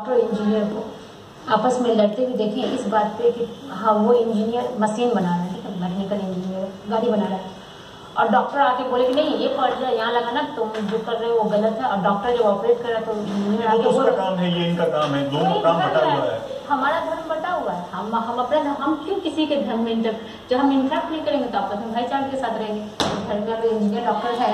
Doctor engineer को आपस में लड़ते हुए देखें इस बात पे कि हाँ वो इंजीनियर मशीन बना रहा है, ठीक है, मैकेनिकल इंजीनियर गाड़ी बना रहा है, और डॉक्टर आके बोले कि नहीं ये पार्ट जो यहाँ लगाना तुम जो कर रहे हो वो गलत है, और डॉक्टर जब ऑपरेट कर रहा है तो इंजीनियर आके तो उसका काम है, ये इनका काम है, दोनों काम बटा हुआ है। हमारा धर्म बटा हुआ है, हम अपना हम क्यों किसी के धर्म में जब हम इंटरेक्ट नहीं करेंगे तो आपस में भाईचारे के साथ रहेंगे। घर में अगर इंजीनियर डॉक्टर है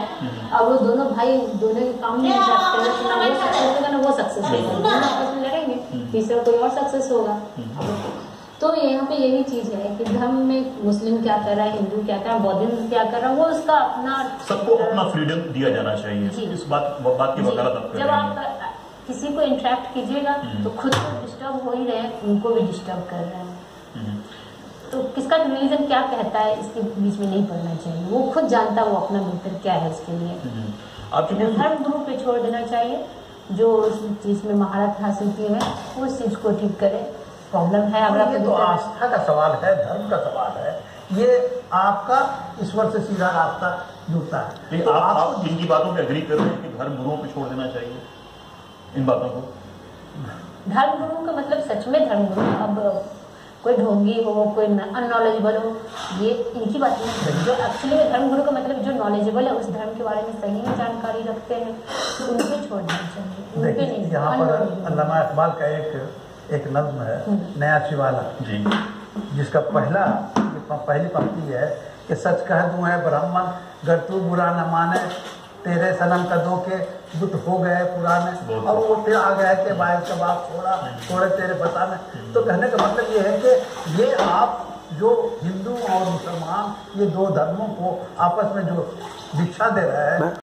और वो दोनों भाई दोनों के काम में इंटरेक्ट करेंगे ना वो सक्सेस होगा ना वो सक्सेस होगा, दोनों आपस में लड़ेंगे, तीसरा कोई और सक्सेस होगा। तो यहाँ पे यही चीज है कि धर्म में मुस्लिम क्या कर रहा है, हिंदू क्या कर रहा है, बौद्धिज्म क्या कर रहा है, वो उसका अपना, सबको अपना फ्रीडम दिया जाना चाहिए। इस बात की वकालत आप कर रहे हैं। जब आप किसी को इंटरेक्ट कीजिएगा तो खुद को डिस्टर्ब हो ही रहे हैं, उनको भी डिस्टर्ब कर रहे हैं। तो किसका रिलीजन क्या कहता है इसके बीच में नहीं पड़ना चाहिए, वो खुद जानता है वो अपना बेहतर क्या है इसके लिए। आप धर्म गुरु पे छोड़ देना चाहिए, जो उस चीज में महारत हासिल की है उस चीज को ठीक करे। प्रॉब्लम है अगर ये तो आस्था का सवाल है, धर्म का सवाल है, ये आपका ईश्वर से सीधा रास्ता जुड़ता है। तो आप जिनकी बातों पे एग्री कर रहे हैं कि धर्म गुरुओं पे छोड़ देना चाहिए इन बातों को, धर्म गुरु का मतलब सच में धर्म गुरु, अब कोई ढोंगी हो कोई अननॉलेजेबल हो, ये इनकी बात नहीं। जो एक्चुअली धर्म गुरु का मतलब जो नॉलेजेबल है उस धर्म के बारे में सही में जानकारी रखते हैं तो उनके छोड़ना चाहिए, उनके नहीं। यहाँ पर अल्लामा इकबाल का एक नज्म है नया चिवाला जी, जिसका पहली पंक्ति है कि सच कह दूं है ब्राह्मण गर तू बुरा न माने, तेरे सनम कदों के बुत हो गए पुराने, और वो फिर आ गया कि भाई का बाप थोड़े तेरे बताने। तो कहने का मतलब ये है कि ये आप जो हिंदू और मुसलमान ये दो धर्मों को आपस में जो दीक्षा दे रहे हैं